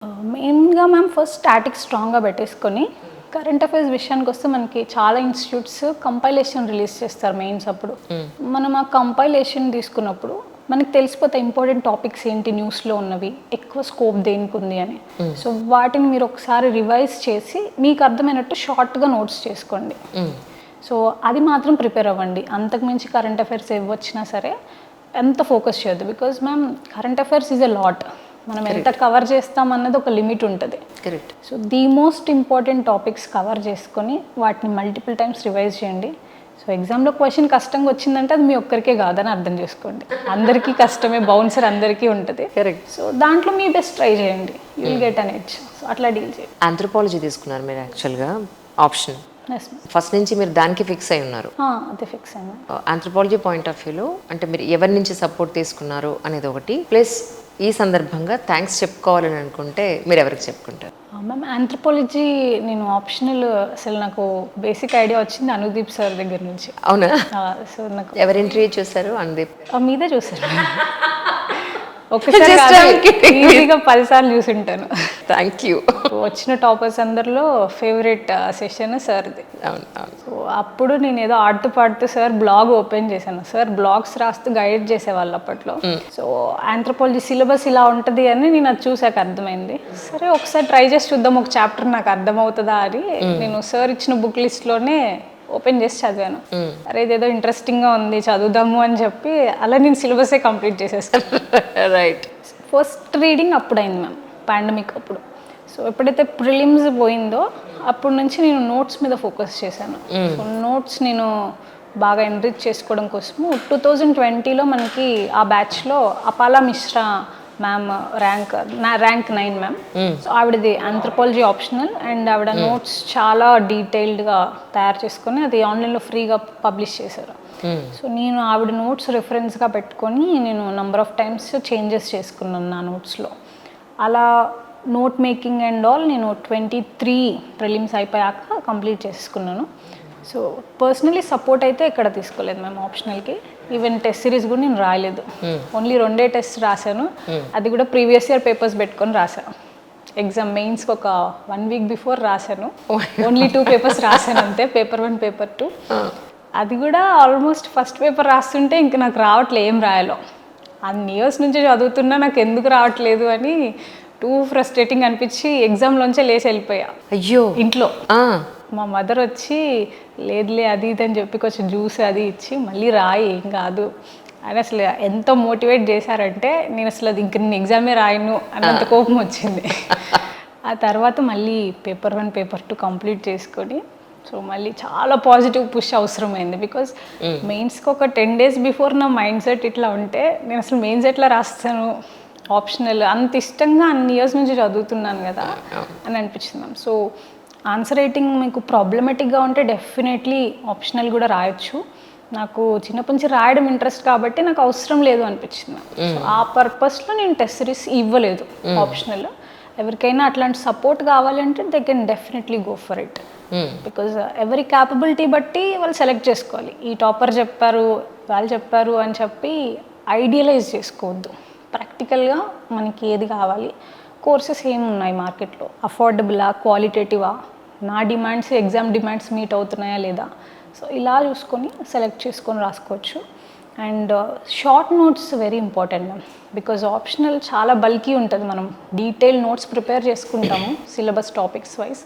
మెయిన్‌గా ma'am first static స్ట్రాంగ్‌గా పెట్టేసుకొని, కరెంట్ అఫైర్స్ విషయానికొస్తే మనకి చాలా ఇన్‌స్టిట్యూట్స్ కంపైలేషన్ రిలీజ్ చేస్తారు మెయిన్స్ అప్పుడు. మనం ఆ కంపైలేషన్ తీసుకున్నప్పుడు మనకు తెలిసిపోతాయి ఇంపార్టెంట్ టాపిక్స్ ఏంటి న్యూస్‌లో ఉన్నవి, ఎక్కువ స్కోప్ దేనికుంది అని. సో వాటిని మీరు ఒకసారి రివైజ్ చేసి మీకు అర్థమైనట్టు షార్ట్‌గా నోట్స్ చేసుకోండి. సో అది మాత్రం ప్రిపేర్ అవ్వండి. అంతకు మించి కరెంట్ అఫైర్స్ ఏవొచ్చినా సరే ఎంత ఫోకస్ చేయొద్దు. Because ma'am current affairs is a lot. మనం ఎంత కవర్ చేస్తాం అన్నది ఒక లిమిట్ ఉంటుంది. Correct. So the most important topics cover చేసుకొని వాటిని మల్టిపుల్ టైమ్స్ రివైజ్ చేయండి. సో ఎగ్జామ్లో క్వశ్చన్ కష్టంగా వచ్చిందంటే అది మీ ఒక్కరికే కాదని అర్థం చేసుకోండి. అందరికీ కష్టమే, బౌన్సర్ అందరికీ ఉంటుంది. కరెక్ట్. సో దాంట్లో మీ బెస్ట్ ట్రై చేయండి, you will get an edge. So అట్లా డీల్ చేయండి. ఆంథ్రోపాలజీ తీసుకున్నారు మీరు యాక్చువల్గా ఆప్షన్. Yes ma'am. ఫస్ట్ నుంచి మీరు దానికి ఫిక్స్ అయి ఉన్నారు. అదే ఫిక్స్ అయ్యాను. ఆంథ్రోపాలజీ పాయింట్ ఆఫ్ వ్యూలో అంటే మీరు ఎవరి నుంచి సపోర్ట్ తీసుకున్నారు అనేది ఒకటి, ప్లస్ ఈ సందర్భంగా థ్యాంక్స్ చెప్పుకోవాలని అనుకుంటే మీరు ఎవరికి చెప్పుకుంటారు? మ్యామ్ ఆంథ్రోపాలజీ నేను ఆప్షనల్, అసలు నాకు బేసిక్ ఐడియా వచ్చింది అనుదీప్ సార్ దగ్గర నుంచి. అవునా? సో నాకు ఎవరి ఇంటర్వ్యూ చూసారు? అనుదీప్ మీదే చూసాను. ఒకసారి ఈజీగా 10 సార్లు చూసుంటాను. Thank you. వచ్చిన టాపర్స్ అందరిలో ఫేవరెట్ సెషన్ సార్ది. అవును అవును. సో అప్పుడు నేను ఏదో ఆడుతూ పాడుతూ సార్ బ్లాగ్ ఓపెన్ చేశాను. సార్ బ్లాగ్స్ రాస్తూ గైడ్ చేసేవాళ్ళు అప్పట్లో. సో ఆంథ్రోపాలజీ సిలబస్ ఇలా ఉంటుంది అని నేను అది చూసాక అర్థమైంది. సరే ఒకసారి ట్రై చేసి చూద్దాం, ఒక చాప్టర్ నాకు అర్థమవుతుందా అని నేను సార్ ఇచ్చిన బుక్ లిస్ట్లోనే ఓపెన్ చేసి చదివాను. అరే ఇదేదో ఇంట్రెస్టింగ్గా ఉంది చదువుదాము అని చెప్పి అలా నేను సిలబసే కంప్లీట్ చేసేస్తాను. రైట్. ఫస్ట్ రీడింగ్ అప్పుడు అయింది మ్యామ్, పాండమిక్ అప్పుడు. సో ఎప్పుడైతే ప్రిలిమ్స్ పోయిందో అప్పటి నుంచి నేను నోట్స్ మీద ఫోకస్ చేశాను. సో నోట్స్ నేను బాగా ఎన్రిచ్ చేసుకోవడం కోసము 2020లో మనకి ఆ బ్యాచ్లో Apala Mishra ma'am rank 9 ma'am. So ఆవిడది ఆంథ్రోపాలజీ ఆప్షనల్ అండ్ ఆవిడ నోట్స్ చాలా డీటెయిల్డ్గా తయారు చేసుకొని అది ఆన్లైన్లో ఫ్రీగా పబ్లిష్ చేశారు. సో నేను ఆవిడ నోట్స్ రిఫరెన్స్గా పెట్టుకొని నేను నంబర్ ఆఫ్ టైమ్స్ చేంజెస్ చేసుకున్నాను నా నోట్స్లో. అలా నోట్ మేకింగ్ అండ్ ఆల్ నేను 23 ప్రిలిమ్స్ అయిపోయాక కంప్లీట్ చేసుకున్నాను. సో పర్సనలీ సపోర్ట్ అయితే ఎక్కడ తీసుకోలేదు మేము ఆప్షనల్కి. ఈవెన్ టెస్ట్ సిరీస్ కూడా నేను రాయలేదు. ఓన్లీ 2 టెస్ట్ రాశాను. అది కూడా ప్రీవియస్ ఇయర్ పేపర్స్ పెట్టుకొని రాశాను. ఎగ్జామ్ మెయిన్స్కి ఒక 1 వీక్ బిఫోర్ రాశాను. ఓన్లీ 2 పేపర్స్ రాశాను అంతే, పేపర్ 1 పేపర్ 2. అది కూడా ఆల్మోస్ట్ ఫస్ట్ పేపర్ రాస్తుంటే ఇంక నాకు రావట్లేదు ఏం రాయాలో. అన్ని ఇయర్స్ నుంచి చదువుతున్నా నాకు ఎందుకు రావట్లేదు అని టూ ఫ్రస్ట్రేటింగ్ అనిపించి ఎగ్జామ్లోంచే లేచి వెళ్ళిపోయా. అయ్యో. ఇంట్లో మా మదర్ వచ్చి లేదులే అది ఇది అని చెప్పి కొంచెం జ్యూస్ అది ఇచ్చి మళ్ళీ రాయి ఏం కాదు అని అసలు ఎంత మోటివేట్ చేశారంటే నేను అసలు అది ఇంక నేను ఎగ్జామే రాయను అన్నంత కోపం వచ్చింది. ఆ తర్వాత మళ్ళీ పేపర్ 1 పేపర్ 2 కంప్లీట్ చేసుకొని సో మళ్ళీ చాలా పాజిటివ్ పుష్ అవసరమైంది. బికాజ్ మెయిన్స్కి ఒక 10 days బిఫోర్ నా మైండ్ సెట్ ఇట్లా ఉంటే నేను అసలు మెయిన్స్ ఎట్లా రాస్తాను, ఆప్షనల్ అంత ఇష్టంగా అన్ని ఇయర్స్ నుంచి చదువుతున్నాను కదా అని అనిపించింది మ్యామ్. సో ఆన్సర్ రైటింగ్ మీకు ప్రాబ్లమేటిక్గా ఉంటే డెఫినెట్లీ ఆప్షనల్ కూడా రాయొచ్చు. నాకు చిన్నప్పటి నుంచి రాయడం ఇంట్రెస్ట్ కాబట్టి నాకు అవసరం లేదు అనిపించింది. సో ఆ పర్పస్లో నేను టెస్ట్ సిరీస్ ఇవ్వలేదు ఆప్షనల్. ఎవరికైనా అట్లాంటి సపోర్ట్ కావాలంటే they can definitely go for it. Because ఎవరి క్యాపబిలిటీ బట్టి వాళ్ళు సెలెక్ట్ చేసుకోవాలి. ఈ టాపర్ చెప్పారు వాళ్ళు చెప్పారు అని చెప్పి ఐడియలైజ్ చేసుకోవద్దు. ప్రాక్టికల్గా మనకి ఏది కావాలి, కోర్సెస్ ఏమి ఉన్నాయి మార్కెట్లో, అఫోర్డబులా, క్వాలిటేటివా, నా డిమాండ్స్ ఎగ్జామ్ డిమాండ్స్ మీట్ అవుతున్నాయా లేదా, సో ఇలా చూసుకొని సెలెక్ట్ చేసుకొని రాసుకోవచ్చు. And short notes very important ma'am. Because optional చాలా బల్కీ ఉంటుంది, మనం డీటెయిల్ నోట్స్ ప్రిపేర్ చేసుకుంటాము సిలబస్ టాపిక్స్ వైజ్.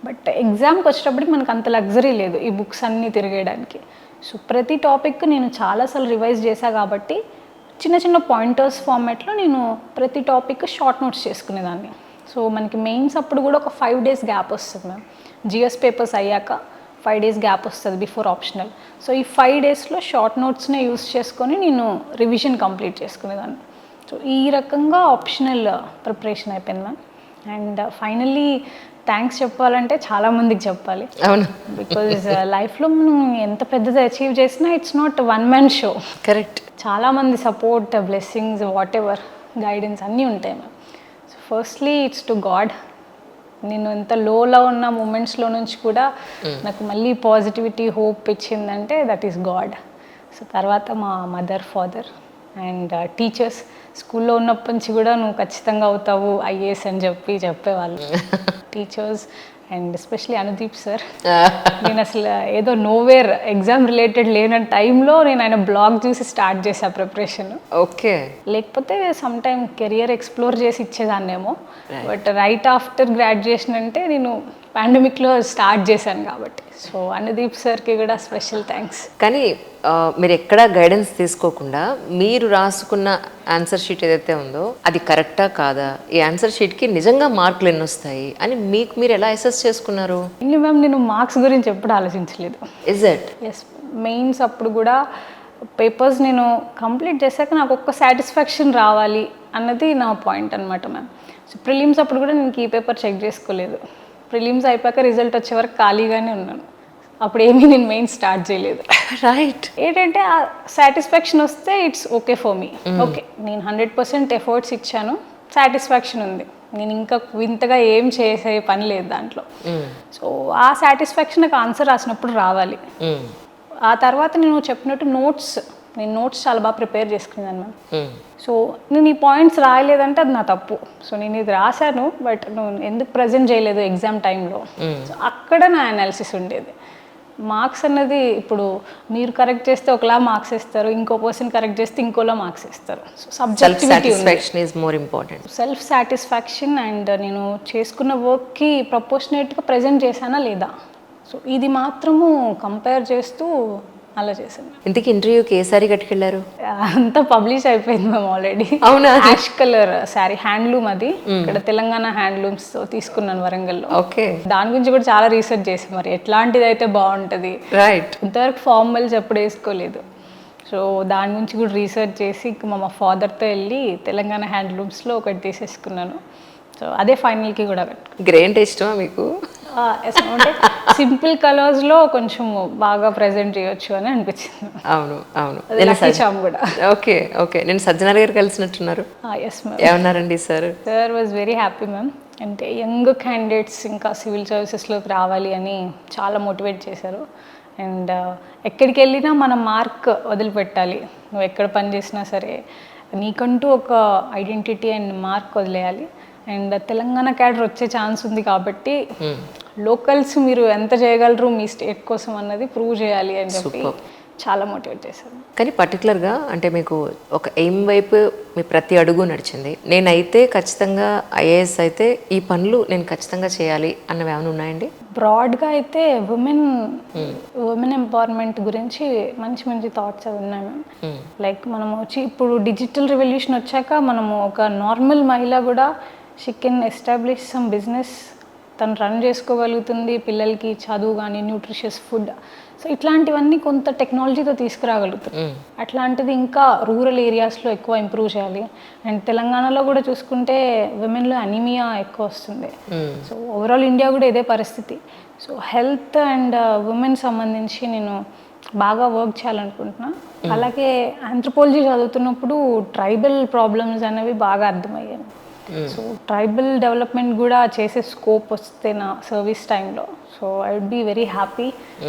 బట్ ఎగ్జామ్కి వచ్చేటప్పటికి మనకు అంత లగ్జరీ లేదు ఈ బుక్స్ అన్నీ తిరిగేయడానికి. సో ప్రతి టాపిక్ నేను చాలాసార్లు రివైజ్ చేశాను కాబట్టి చిన్న చిన్న పాయింటర్స్ ఫార్మాట్లో నేను ప్రతి టాపిక్ షార్ట్ నోట్స్ చేసుకునేదాన్ని. సో మనకి మెయిన్స్ అప్పుడు కూడా ఒక 5 days గ్యాప్ వస్తుంది మ్యామ్. జిఎస్ పేపర్స్ అయ్యాక 5 days గ్యాప్ వస్తుంది బిఫోర్ ఆప్షనల్. సో ఈ 5 daysలో షార్ట్ నోట్స్నే యూస్ చేసుకొని నేను రివిజన్ కంప్లీట్ చేసుకునేదాన్ని. సో ఈ రకంగా ఆప్షనల్ ప్రిపరేషన్ అయిపోయింది మ్యామ్. అండ్ ఫైనల్లీ థ్యాంక్స్ చెప్పాలంటే చాలామందికి చెప్పాలి. అవును. బికాజ్ లైఫ్లో మనం ఎంత పెద్దది అచీవ్ చేసినా it's not one man show. Correct. చాలామంది support, blessings, whatever guidance అన్నీ ఉంటాయి ma'am. So firstly it's to God. నేను ఎంత లోలో ఉన్న మూమెంట్స్లో నుంచి కూడా నాకు మళ్ళీ పాజిటివిటీ, హోప్ ఇచ్చిందంటే దట్ ఈస్ గాడ్. సో తర్వాత మా మదర్, ఫాదర్, అండ్ టీచర్స్ స్కూల్లో ఉన్నప్పటి నుంచి కూడా నువ్వు ఖచ్చితంగా అవుతావు ఐఏఎస్ అని చెప్పేవాళ్ళు teachers. And especially Anudeep sir, నేను అసలు ఏదో నోవేర్ ఎగ్జామ్ రిలేటెడ్ లేని టైంలో నేను ఆయన బ్లాగ్ చూసి స్టార్ట్ చేసా ప్రిపరేషన్. ఓకే. లేకపోతే సమ్ టైమ్ కెరియర్ ఎక్స్ప్లోర్ చేసి ఇచ్చేదాన్నేమో, బట్ రైట్ ఆఫ్టర్ గ్రాడ్యుయేషన్ అంటే నేను పాండమిక్లో స్టార్ట్ చేశాను కాబట్టి. సో అనుదీప్ సార్కి కూడా స్పెషల్ థ్యాంక్స్. కానీ మీరు ఎక్కడా గైడెన్స్ తీసుకోకుండా మీరు రాసుకున్న ఆన్సర్ షీట్ ఏదైతే ఉందో అది కరెక్టా కాదా, ఈ ఆన్సర్ షీట్కి నిజంగా మార్కులు ఎన్ని వస్తాయి అని మీకు మీరు ఎలా అసెస్ చేసుకున్నారు? ఇంక మ్యామ్ నేను మార్క్స్ గురించి ఎప్పుడు ఆలోచించలేదు. Is it? ఎస్, మెయిన్స్ అప్పుడు కూడా పేపర్స్ నేను కంప్లీట్ చేశాక నాకు ఒక్క సాటిస్ఫాక్షన్ రావాలి అన్నది నా పాయింట్ అనమాట మ్యామ్. సో ప్రిలిమ్స్ అప్పుడు కూడా నేను ఈ పేపర్ చెక్ చేసుకోలేదు. ప్రిలిమ్స్ అయిపోయాక రిజల్ట్ వచ్చే వరకు ఖాళీగానే ఉన్నాను. అప్పుడు ఏమీ నేను మెయిన్ స్టార్ట్ చేయలేదు. రైట్. ఏంటంటే ఆ సాటిస్ఫాక్షన్ వస్తే it's okay for me. Okay, నేను 100% ఎఫర్ట్స్ ఇచ్చాను, సాటిస్ఫాక్షన్ ఉంది, నేను ఇంకా వింతగా ఏం చేసే పని లేదు దాంట్లో. సో ఆ సాటిస్ఫాక్షన్ నాకు ఆన్సర్ రాసినప్పుడు రావాలి. ఆ తర్వాత నేను చెప్పినట్టు నేను నోట్స్ చాలా బాగా ప్రిపేర్ చేసుకున్నాను మ్యామ్. సో నేను ఈ పాయింట్స్ రాయలేదంటే అది నా తప్పు. సో నేను ఇది రాశాను, బట్ నువ్వు ఎందుకు ప్రజెంట్ చేయలేదు ఎగ్జామ్ టైంలో, సో అక్కడ నా అనాలిసిస్ ఉండేది. మార్క్స్ అన్నది ఇప్పుడు మీరు కరెక్ట్ చేస్తే ఒకలా మార్క్స్ ఇస్తారు, ఇంకో పర్సన్ కరెక్ట్ చేస్తే ఇంకోలా మార్క్స్ ఇస్తారు. So subjectivity self satisfaction and నేను చేసుకున్న వర్క్కి ప్రపోర్షనేట్గా ప్రజెంట్ చేశానా లేదా, సో ఇది మాత్రము కంపేర్ చేస్తూ అలా చేశాను. ఇంతకీ ఇంటర్వ్యూకి ఏ సారీ కట్టుకెళ్ళారు? అంతా పబ్లిష్ అయిపోయింది మేము ఆల్రెడీ. అవునా? యాష్ కలర్ శారీ, హ్యాండ్లూమ్ అది, ఇక్కడ తెలంగాణ హ్యాండ్లూమ్స్ తీసుకున్నాను వరంగల్లో. ఓకే. దాని గురించి కూడా చాలా రీసెర్చ్ చేసి మరి ఎట్లాంటిది అయితే బాగుంటుంది. రైట్. ఇంతవరకు ఫార్మల్స్ ఎప్పుడు వేసుకోలేదు. సో దాని గురించి కూడా రీసెర్చ్ చేసి మా ఫాదర్తో వెళ్ళి తెలంగాణ హ్యాండ్లూమ్స్లో ఒకటి తీసేసుకున్నాను. సో అదే ఫైనల్కి కూడా గ్రే అంటే ఇష్టమా మీకు? అంటే సింపుల్ కలర్స్లో కొంచెం బాగా ప్రజెంట్ చేయొచ్చు అని అనిపించింది. అవును అవును. కూడా ఓకే ఓకే. నేను సజ్జనార్ గారు కలిసినట్టున్నారు. Yes ma'am. ఏమన్నారండి sir? Sir was very happy ma'am. అంటే యంగ్ క్యాండిడేట్స్ ఇంకా సివిల్ సర్వీసెస్లోకి రావాలి అని చాలా మోటివేట్ చేశారు. అండ్ ఎక్కడికి వెళ్ళినా మనం మార్క్ వదిలిపెట్టాలి. నువ్వు ఎక్కడ పని చేసినా సరే నీకంటూ ఒక ఐడెంటిటీ అండ్ మార్క్ వదిలేయాలి. అండ్ తెలంగాణ క్యాడర్ వచ్చే ఛాన్స్ ఉంది కాబట్టి లోకల్స్ మీరు ఎంత చేయగలరు మీ స్టేట్ కోసం అన్నది ప్రూవ్ చేయాలి అని చెప్పి చాలా మోటివేట్ చేశారు. కానీ పర్టికులర్గా అంటే మీకు ఒక ఎయిమ్ వైపు మీ ప్రతి అడుగు నడిచింది. నేనైతే ఖచ్చితంగా ఐఏఎస్ అయితే ఈ పనులు నేను ఖచ్చితంగా చేయాలి అన్నవి ఏమైనా ఉన్నాయండి? బ్రాడ్గా అయితే ఉమెన్ ఎంపవర్మెంట్ గురించి మంచి మంచి థాట్స్ అవి ఉన్నాయి మ్యామ్. లైక్ మనము ఇప్పుడు డిజిటల్ రెవల్యూషన్ వచ్చాక మనము ఒక నార్మల్ మహిళ కూడా she can establish some business, తను రన్ చేసుకోగలుగుతుంది, పిల్లలకి చదువు కానీ న్యూట్రిషియస్ ఫుడ్, సో ఇట్లాంటివన్నీ కొంత టెక్నాలజీతో తీసుకురాగలుగుతుంది. అట్లాంటిది ఇంకా రూరల్ ఏరియాస్లో ఎక్కువ ఇంప్రూవ్ చేయాలి. అండ్ తెలంగాణలో కూడా చూసుకుంటే విమెన్లో అనీమియా ఎక్కువ వస్తుంది. సో ఓవరాల్ ఇండియా కూడా ఇదే పరిస్థితి. సో హెల్త్ అండ్ ఉమెన్ సంబంధించి నేను బాగా వర్క్ చేయాలనుకుంటున్నా. అలాగే ఆంథ్రోపాలజీ చదువుతున్నప్పుడు ట్రైబల్ ప్రాబ్లమ్స్ అనేవి బాగా అర్థమయ్యాయి. సో ట్రైబల్ డెవలప్మెంట్ కూడా చేసే స్కోప్ వస్తే నా సర్వీస్ టైంలో, so I would be very happy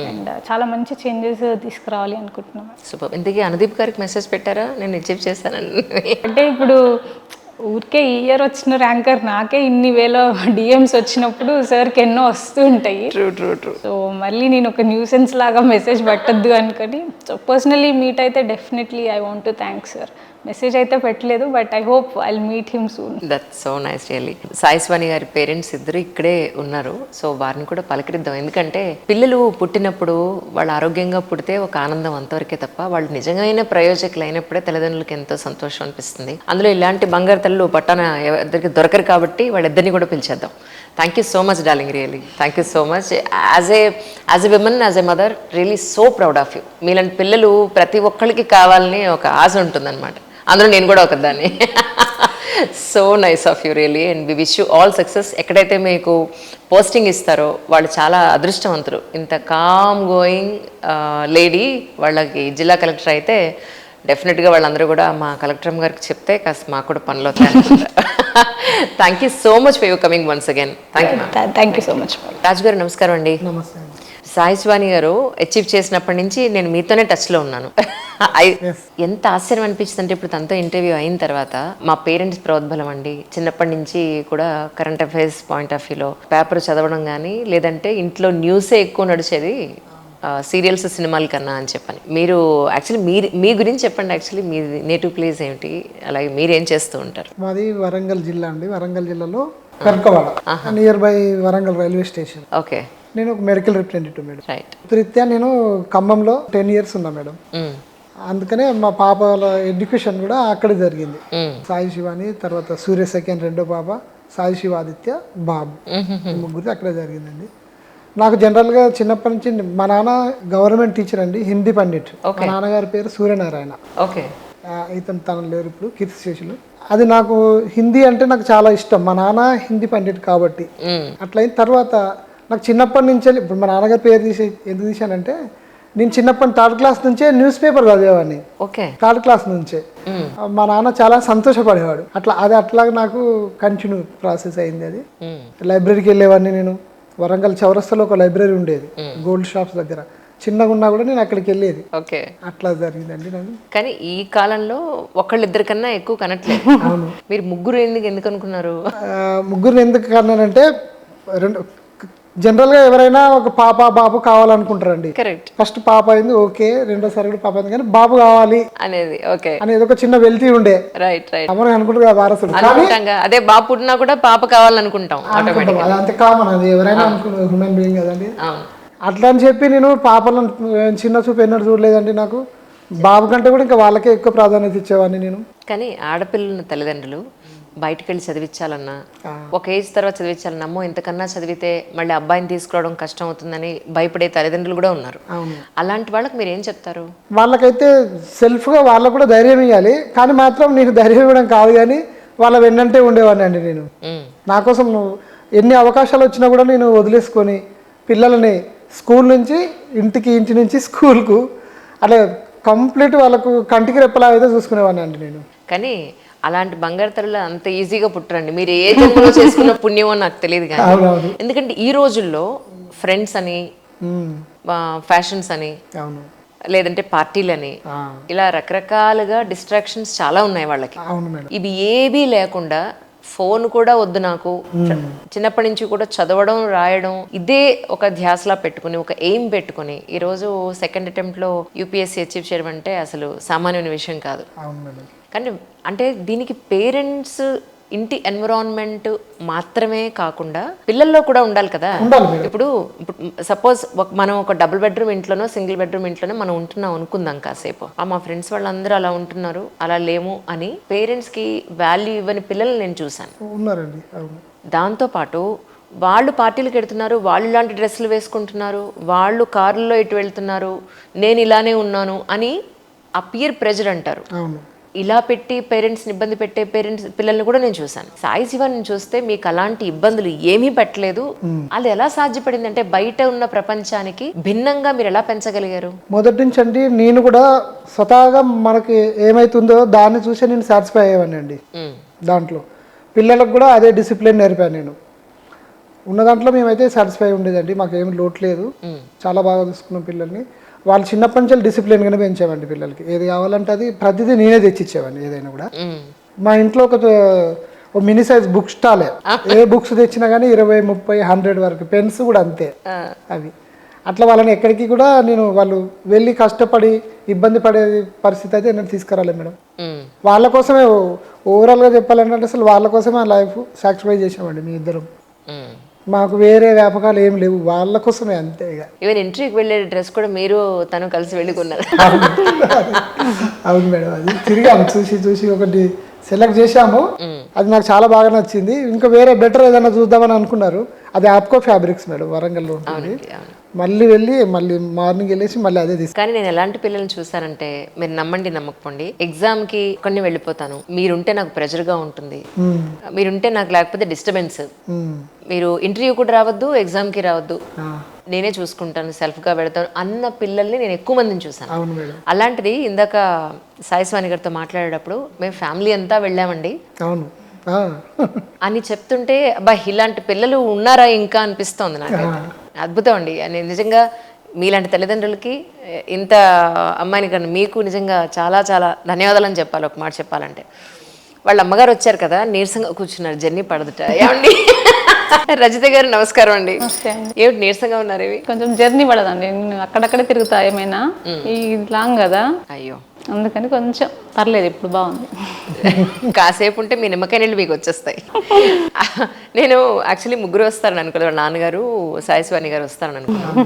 and చాలా మంచి చేంజెస్ తీసుకురావాలి అనుకుంటున్నాను. సూపర్. ఇంతకీ అనుదీప్ గారికి మెసేజ్ పెట్టారా నేను అచీవ్ చేశానని? అంటే ఇప్పుడు ఊరికే ఈ ఇయర్ వచ్చిన ర్యాంకర్ నాకే ఇన్ని వేల డిఎమ్స్ వచ్చినప్పుడు సార్కి ఎన్నో వస్తూ ఉంటాయి. ట్రూ. సో మళ్ళీ నేను ఒక న్యూసెన్స్ లాగా మెసేజ్ పెట్టద్దు అనుకొని, సో పర్సనలీ మీట్ అయితే definitely I want to thank sir. Message అయితే పెట్టలేదు, but I hope I will meet him soon. That's so nice really. Saiswani గారి పేరెంట్స్ ఇద్దరు ఇక్కడే ఉన్నారు. సో వారిని కూడా పలకరిద్దాం. ఎందుకంటే పిల్లలు పుట్టినప్పుడు వాళ్ళు ఆరోగ్యంగా పుడితే ఒక ఆనందం అంతవరకే తప్ప వాళ్ళు నిజమైన ప్రయోజకులు అయినప్పుడే తల్లిదండ్రులకు ఎంతో సంతోషం అనిపిస్తుంది. అందులో ఇలాంటి బంగారు తల్లు పట్టాన ఎవరికి దొరకరు కాబట్టి వాళ్ళిద్దరిని కూడా పిలిచేద్దాం. Thank you so much darling, really thank you so much. As a women, as a mother, really so proud of you. మీలాంటి పిల్లలు ప్రతి ఒక్కరికి కావాలని ఒక ఆశ ఉంటుందన్నమాట. అందులో నేను కూడా ఒకదాన్ని. So nice of you really and we wish you all success. ఎక్కడైతే మీకు పోస్టింగ్ ఇస్తారో వాళ్ళు చాలా అదృష్టవంతులు. ఇంత కామ్ గోయింగ్ లేడీ వాళ్ళకి జిల్లా కలెక్టర్ అయితే డెఫినెట్గా వాళ్ళందరూ కూడా మా కలెక్టర్ గారికి చెప్తే కాస్త మాకు కూడా పనులు అవుతాయి. Thank you so much for you coming once again. Thank you. Thank you so much. Raju గారు నమస్కారం అండి. నమస్తే. సాయి శివాని గారు అచీవ్ చేసినప్పటి నుంచి నేను మీతోనే టచ్లో ఉన్నాను. ఎంత ఆశ్చర్యం అనిపించింది అంటే ఇప్పుడు తనతో ఇంటర్వ్యూ అయిన తర్వాత మా పేరెంట్స్ ప్రోద్బలం అండి. చిన్నప్పటి నుంచి కూడా కరెంట్ అఫైర్స్ పాయింట్ ఆఫ్ వ్యూలో పేపర్ చదవడం కానీ లేదంటే ఇంట్లో న్యూసే ఎక్కువ నడిచేది సీరియల్స్ సినిమాల కన్నా అని చెప్పని. మీరు యాక్చువల్లీ మీ గురించి చెప్పండి. యాక్చువల్లీ మీ నేటివ్ ప్లేస్ ఏమిటి, అలాగే మీరేం చేస్తూ ఉంటారు? మాది వరంగల్ జిల్లా అండి. వరంగల్ జిల్లాలో Perakawada, near by Warangal railway station. Okay. నేను ఒక మెడికల్ రిప్రజెంటేటివ్ మేడం. రైట్. రీత్యా నేను ఖమ్మంలో 10 years ఉన్నా మేడం. అందుకనే మా పాపల ఎడ్యుకేషన్ కూడా అక్కడే జరిగింది. సాయి శివాని, తర్వాత సూర్య సెకండ్ రెండో పాప, సాయి శివాదిత్య, బాబు, ఈ ముగ్గురు అక్కడే జరిగిందండి. నాకు జనరల్గా చిన్నప్పటి నుంచి మా నాన్న గవర్నమెంట్ టీచర్ అండి, హిందీ పండిట్. మా నాన్నగారి పేరు సూర్యనారాయణ. ఓకే. ఇతను తను లేరు ఇప్పుడు, కీర్తి శేషులు. అది నాకు హిందీ అంటే నాకు చాలా ఇష్టం. మా నాన్న హిందీ పండిట్ కాబట్టి అట్లా అయిన తర్వాత నాకు చిన్నప్పటి నుంచే, ఇప్పుడు మా నాన్నగారి పేరు తీసి ఎందుకు తీశానంటే, నేను చిన్నప్పటి 3rd class నుంచే న్యూస్ పేపర్ చదివేవాడిని. ఓకే. 3rd class నుంచే. మా నాన్న చాలా సంతోషపడేవాడు. అట్లా నాకు కంటిన్యూ ప్రాసెస్ అయింది. అది లైబ్రరీకి వెళ్ళేవాడిని నేను. వరంగల్ చౌరస్తాలో ఒక లైబ్రరీ ఉండేది, గోల్డ్ షాప్స్ దగ్గర. చిన్నగా ఉన్నా కూడా నేను అక్కడికి వెళ్ళేది. ఓకే. అట్లా జరిగిందండి నాకు. కానీ ఈ కాలంలో ఒకళ్ళిద్దరికన్నా ఎక్కువ కనట్లేదు. మీరు ముగ్గురు ఎందుకు అనుకున్నారు? ముగ్గురు ఎందుకు కన్నానంటే, జనరల్గా ఎవరైనా ఒక పాప బాబు కావాలనుకుంటారండి. కరెక్ట్. ఫస్ట్ పాప అయింది, ఓకే. రెండోసారి కూడా పాప అయింది, కానీ బాబు కావాలి అనేది ఓకే అనేది ఒక చిన్న వెళ్తీ ఉండే. Right right. అమ్మని అనుకుంటారు కదా వారసుడు. అదే బాబు పుట్టినా కూడా పాప కావాలనుకుంటాం. అది అంత కామన్, అది ఎవరైనా అనుకున్న హ్యూమన్ బీయింగ్ కదండి. అట్లా అని చెప్పి నేను పాపలను చిన్న చూపు ఎన్నడూ చూడలేదండి. నాకు బాబు కంటే కూడా ఇంకా వాళ్ళకే ఎక్కువ ప్రాధాన్యత ఇచ్చేవాడిని నేను. కానీ ఆడపిల్లల తల్లిదండ్రులు బయటకు వెళ్ళి చదివించాలన్నా, ఒక ఏజ్ తర్వాత చదివించాలన్నా, అమ్మో ఇంతకన్నా చదివితే మళ్ళీ అబ్బాయిని తీసుకురావడం కష్టం అవుతుందని భయపడే తల్లిదండ్రులు కూడా ఉన్నారు. అలాంటి వాళ్ళకి మీరు ఏం చెప్తారు? వాళ్ళకైతే సెల్ఫ్గా వాళ్ళకు కూడా ధైర్యం ఇవ్వాలి. కానీ మాత్రం నేను ధైర్యం ఇవ్వడం కాదు, కానీ వాళ్ళ వెన్నంటే ఉండేవాడిని అండి నేను. నా కోసం ఎన్ని అవకాశాలు వచ్చినా కూడా నేను వదిలేసుకొని పిల్లలని స్కూల్ నుంచి ఇంటికి, ఇంటి నుంచి స్కూల్కు అట్లా కంప్లీట్ వాళ్ళకు కంటికి రెప్పలా అయితే చూసుకునేవాడిని అండి నేను. కానీ అలాంటి బంగారు తల్లులు అంత ఈజీగా పుట్టరండి. మీరు ఏ జన్మలో చేసుకున్న పుణ్యమో నాకు తెలియదు కానీ, ఎందుకంటే ఈ రోజుల్లో ఫ్రెండ్స్ అని, ఫ్యాషన్స్ అని, లేదంటే పార్టీలని, ఇలా రకరకాలుగా డిస్ట్రాక్షన్స్ చాలా ఉన్నాయి వాళ్ళకి. ఇవి ఏవీ లేకుండా ఫోన్ కూడా వద్దు నాకు, చిన్నప్పటి నుంచి కూడా చదవడం రాయడం ఇదే ఒక ధ్యాసలా పెట్టుకుని, ఒక ఎయిమ్ పెట్టుకుని ఈరోజు 2nd attempt UPSC అచీవ్ చేయడం అంటే అసలు సామాన్యమైన విషయం కాదు. కానీ అంటే దీనికి పేరెంట్స్, ఇంటి ఎన్విరాన్మెంట్ మాత్రమే కాకుండా పిల్లల్లో కూడా ఉండాలి కదా. ఇప్పుడు సపోజ్ మనం ఒక డబుల్ బెడ్రూమ్ ఇంట్లోనో సింగిల్ బెడ్రూమ్ ఇంట్లోనో మనం ఉంటున్నాం అనుకుందాం కాసేపు, మా ఫ్రెండ్స్ వాళ్ళందరూ అలా ఉంటున్నారు, అలా లేము అని పేరెంట్స్ కి వాల్యూ ఇవ్వని పిల్లల్ని నేను చూసాను. దాంతోపాటు వాళ్ళు పార్టీలకు వెళ్తున్నారు, వాళ్ళు ఇలాంటి డ్రెస్సులు వేసుకుంటున్నారు, వాళ్ళు కార్లలో ఇటు వెళ్తున్నారు, నేను ఇలానే ఉన్నాను అని ఆ పియర్ ప్రెజర్ అంటారు, ఇలా పెట్టి పేరెంట్స్ని ఇబ్బంది పెట్టే పిల్లల్ని కూడా నేను చూసాను. సాయి శివాని చూస్తే మీకు అలాంటి ఇబ్బందులు ఏమీ పెట్టలేదు. అది ఎలా సాధ్యపడింది అంటే బయట ఉన్న ప్రపంచానికి భిన్నంగా మీరు ఎలా పెంచగలిగారు? మొదటి నుంచి అండి నేను కూడా స్వతహాగా మనకి ఏమైతుందో దాన్ని చూసి నేను సాటిస్ఫై అయ్యేవాడిని అండి. దాంట్లో పిల్లలకు కూడా అదే డిసిప్లిన్ నేర్పాను నేను. ఉన్న దాంట్లో మేమైతే సాటిస్ఫై ఉండేదండి, మాకేం లోటు లేదు, చాలా బాగా చూసుకున్నాం పిల్లల్ని. వాళ్ళు చిన్నప్పటి నుంచి డిసిప్లిన్గానే పెంచామండి పిల్లలకి. ఏది కావాలంటే అది ప్రతిదీ నేనే తెచ్చిచ్చేవాడిని. ఏదైనా కూడా మా ఇంట్లో ఒక మినీ సైజ్ బుక్ స్టాలే, ఏ బుక్స్ తెచ్చినా కానీ 20, 30, 100 వరకు, పెన్స్ కూడా అంతే. అవి అట్లా వాళ్ళని ఎక్కడికి కూడా నేను వాళ్ళు వెళ్ళి కష్టపడి ఇబ్బంది పడే పరిస్థితి అయితే నేను తీసుకురాలేదు మేడం. వాళ్ళ కోసమే ఓవరాల్గా చెప్పాలంటే అసలు వాళ్ళ కోసమే ఆ లైఫ్ సాక్రిఫైస్ చేసామండి మీ ఇద్దరం. మాకు వేరే వ్యాపకాలు ఏం లేవు, వాళ్ళ కోసమే అంతే. ఇక ఈవెన్ ఇంటర్వ్యూకి వెళ్ళే డ్రెస్ కూడా మీరు తను కలిసి వెళ్ళుకున్నారు. అవును మేడం, అది తిరిగాము చూసి ఒకటి సెలెక్ట్ చేశాము. అది నాకు చాలా బాగా నచ్చింది. ఇంకా వేరే బెటర్ ఏదైనా చూద్దామని అనుకున్నారు, అది ఆప్కో ఫ్యాబ్రిక్స్ మేడం, వరంగల్లో ఉంటుంది. మళ్ళీ మార్నింగ్ వెళ్ళేసి మళ్ళీ అదే తీసుకు. కానీ నేను ఎలాంటి పిల్లల్ని చూసానంటే, మీరు నమ్మండి నమ్మకపోండి, ఎగ్జామ్కి కొన్ని వెళ్ళిపోతాను, మీరుంటే నాకు ప్రెషర్గా ఉంటుంది, మీరుంటే నాకు లేకపోతే డిస్టర్బెన్స్, మీరు ఇంటర్వ్యూ కూడా రావద్దు, ఎగ్జామ్కి రావద్దు, నేనే చూసుకుంటాను, సెల్ఫ్గా పెడతాను అన్న పిల్లల్ని నేను ఎక్కువ మందిని చూసాను. అలాంటిది ఇందాక సాయి శివాని గారితో మాట్లాడేటప్పుడు మేము ఫ్యామిలీ అంతా వెళ్ళామండి అని చెప్తుంటే, అబ్బా ఇలాంటి పిల్లలు ఉన్నారా ఇంకా అనిపిస్తోంది నాకు. అద్భుతం అండి. నేను నిజంగా మీలాంటి తల్లిదండ్రులకి ఇంత అమ్మాయిని కన్నా మీకు నిజంగా చాలా చాలా ధన్యవాదాలని చెప్పాలి. ఒక మాట చెప్పాలంటే వాళ్ళ అమ్మగారు వచ్చారు కదా, నీరసంగా కూర్చున్నారు, జర్నీ పడదుట. ఏమండి రజిత గారు నమస్కారం అండి. నమస్తే అండి. ఏమిటి నీరసంగా ఉన్నారు? ఇవి కొంచెం జర్నీ పడదండి, నేను అక్కడక్కడే తిరుగుతా ఏమైనా, ఈ లాంగ్ కదా, అయ్యో అందుకని కొంచెం పర్లేదు, ఇప్పుడు బాగుంది. కాసేపు ఉంటే మీ నిమ్మకాయ నీళ్ళు మీకు వచ్చేస్తాయి. నేను యాక్చువల్లీ ముగ్గురు వస్తారని అనుకోలేదు. వాళ్ళ నాన్నగారు సాయిస్వాణి గారు వస్తారని అనుకున్నాను,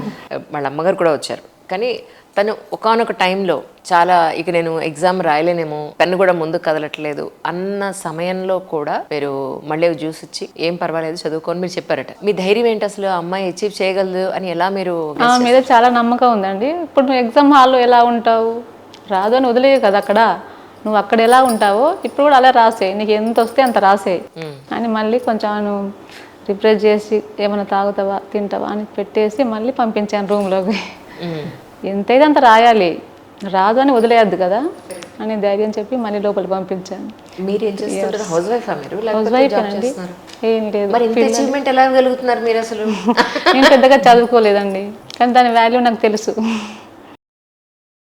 వాళ్ళ అమ్మగారు కూడా వచ్చారు. కానీ తను ఒకానొక టైంలో చాలా ఇక నేను ఎగ్జామ్ రాయలేనేమో, పెన్ను కూడా ముందుకు కదలట్లేదు అన్న సమయంలో కూడా మీరు మళ్ళీ జ్యూస్ ఇచ్చి ఏం పర్వాలేదు చదువుకొని మీరు చెప్పారట. మీ ధైర్యం ఏంటి అసలు? అమ్మాయి అచీవ్ చేయగలదు అని ఎలా మీరు? ఆ మీద చాలా నమ్మకం ఉందండి. ఇప్పుడు నువ్వు ఎగ్జామ్ హాల్లో ఎలా ఉంటావు, రాదు అని వదిలేవు కదా అక్కడ, నువ్వు అక్కడ ఎలా ఉంటావో ఇప్పుడు కూడా అలా రాసేయి, నీకు ఎంత వస్తే అంత రాసేయి అని మళ్ళీ కొంచెం నువ్వు రిప్రెస్ చేసి ఏమైనా తాగుతావా తింటావా అని పెట్టేసి మళ్ళీ పంపించాను రూమ్లోకి. ఎంతైతే అంత రాయాలి, రాదు అని వదిలేయద్దు కదా అని ధైర్యం చెప్పి మళ్ళీ లోపలికి పంపించాను. మీరు ఏం చేస్తుంటారు? హౌస్ వైఫా మీరు? హౌస్ వైఫ్ అండి, ఏం లేదు. మరి ఇంత అచీవ్మెంట్ ఎలా కలుగుతున్నారు మీరు అసలు? నేను పెద్దగా చదువుకోలేదండి, కానీ దాని వాల్యూ నాకు తెలుసు.